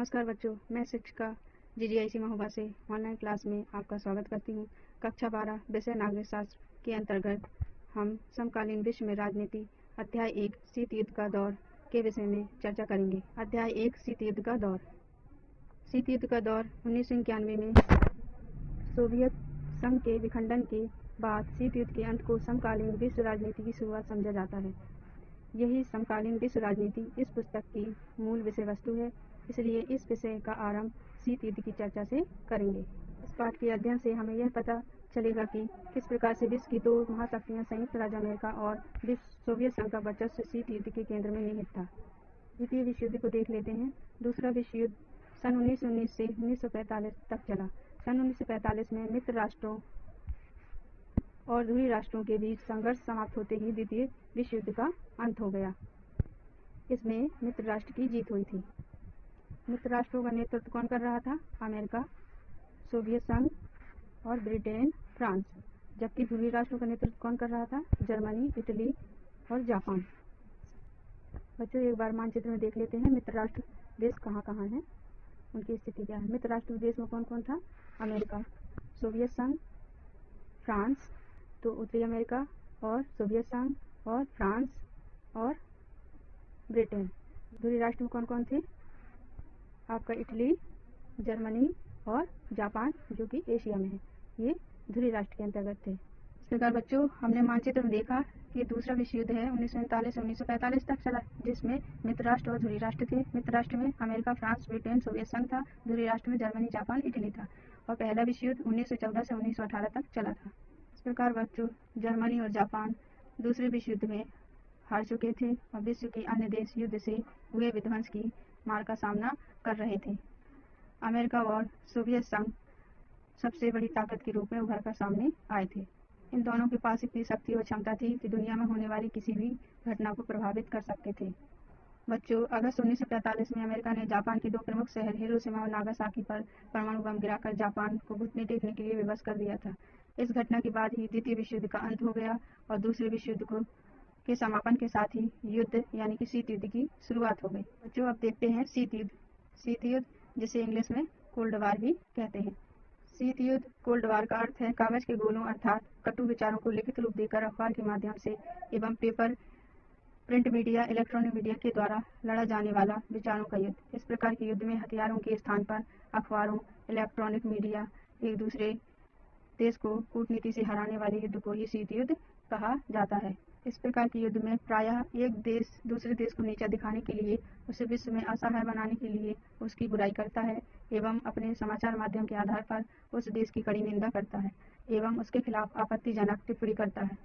नमस्कार बच्चों, मैं शिक्षिका जीजीआईसी महोबा से ऑनलाइन क्लास में आपका स्वागत करती हूँ। कक्षा 12 विषय नागरिक शास्त्र के अंतर्गत हम समकालीन विश्व में राजनीति अध्याय 1 शीत युद्ध का दौर के विषय में चर्चा करेंगे। अध्याय 1 शीत युद्ध का दौर। शीत युद्ध का दौर 1991 में सोवियत संघ के विखंडन के बाद शीत युद्ध के अंत को समकालीन विश्व राजनीति की शुरुआत समझा जाता है। यही समकालीन विश्व राजनीति इस पुस्तक की मूल विषय वस्तु है, इसलिए इस विषय का आरंभ शीत युद्ध की चर्चा से करेंगे। इस पाठ के अध्ययन से हमें यह पता चलेगा कि किस प्रकार से विश्व की दो महाशक्तियां संयुक्त राज्य अमेरिका और सोवियत संघ का वर्चस्व शीत युद्ध के केंद्र में निहित था। द्वितीय विश्व युद्ध को देख लेते हैं। दूसरा विश्व युद्ध सन 1919 से 1945 तक चला। सन 1945 में मित्र राष्ट्रों और ध्रुवीय राष्ट्रों के बीच संघर्ष समाप्त होते ही द्वितीय विश्व युद्ध का अंत हो गया। इसमें मित्र राष्ट्र की जीत हुई थी। मित्र राष्ट्रों का नेतृत्व कौन कर रहा था? अमेरिका, सोवियत संघ और ब्रिटेन, फ्रांस। जबकि ध्रुवीय राष्ट्रों का नेतृत्व कौन कर रहा था? जर्मनी, इटली और जापान। बच्चों, एक बार मानचित्र में देख लेते हैं मित्र राष्ट्र देश कहाँ कहाँ हैं, उनकी स्थिति क्या है। मित्र राष्ट्र देश में कौन कौन था? अमेरिका, सोवियत संघ, फ्रांस, तो उत्तरी अमेरिका और सोवियत संघ और फ्रांस और ब्रिटेन। ध्रुवीय राष्ट्र में कौन कौन थे? आपका इटली, जर्मनी और जापान, जो कि एशिया में है। ये ध्रुवीय राष्ट्र के अंतर्गत थे। इस प्रकार बच्चों, हमने मानचित्र में देखा कि दूसरा विश्व युद्ध है 1939 से 1945 तक चला, जिसमें मित्र राष्ट्र और ध्रुवीय राष्ट्र थे। मित्र राष्ट्र में अमेरिका, फ्रांस, ब्रिटेन, सोवियत संघ था। ध्रुवीय राष्ट्र में जर्मनी, जापान, इटली था। और पहला विश्व युद्ध 1914 से 1918 तक चला था। इस प्रकार बच्चों, जर्मनी और जापान दूसरे विश्व युद्ध में हार चुके थे और विश्व के अन्य देश युद्ध से हुए विध्वंस की मार का सामना कर रहे थे। अमेरिका और सोवियत संघ सबसे बड़ी ताकत के रूप में उभर कर सामने आए थे। इन दोनों के पास इतनी शक्ति और क्षमता थी कि दुनिया में होने वाली किसी भी घटना को प्रभावित कर सकते थे। बच्चों, अगस्त 1945 में अमेरिका ने जापान के दो प्रमुख शहर हिरोशिमा और नागासाकी पर परमाणु बम गिराकर जापान को घुटने टेकने के लिए विवश कर दिया था। इस घटना के बाद ही द्वितीय विश्व युद्ध का अंत हो गया और दूसरे विश्व युद्ध के समापन के साथ ही युद्ध यानी कि शीत युद्ध की शुरुआत हो गई। बच्चों, अब देखते हैं शीत युद्ध। शीत युद्ध, जिसे इंग्लिश में कोल्ड वार भी कहते हैं। शीत युद्ध, कोल्ड वार का अर्थ है कागज के गोलों अर्थात कटु विचारों को लिखित रूप देकर अखबार के माध्यम से एवं paper, print media, electronic media के द्वारा लड़ा जाने वाला विचारों का युद्ध। इस प्रकार के युद्ध में हथियारों के स्थान पर अखबारों, इलेक्ट्रॉनिक मीडिया एक दूसरे देश को कूटनीति से हराने वाले युद्ध को ही शीत युद्ध कहा जाता है। इस प्रकार के युद्ध में प्रायः एक देश दूसरे देश को नीचा दिखाने के लिए, उसे विश्व में असहाय बनाने के लिए उसकी बुराई करता है एवं अपने समाचार माध्यम के आधार पर उस देश की कड़ी निंदा करता है एवं उसके खिलाफ आपत्तिजनक टिप्पणी करता है।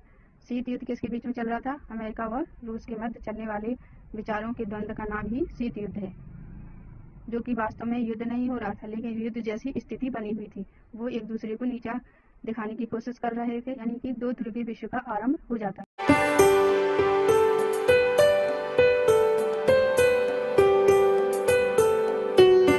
शीत युद्ध किसके बीच में चल रहा था? अमेरिका और रूस के मध्य चलने वाले विचारों के द्वंद्व का नाम ही शीत युद्ध है, जो कि वास्तव में युद्ध नहीं हो रहा था, लेकिन युद्ध जैसी स्थिति बनी हुई थी। वो एक दूसरे को नीचा दिखाने की कोशिश कर रहे थे, यानी कि दो ध्रुवीय विश्व का आरंभ हो जाता है।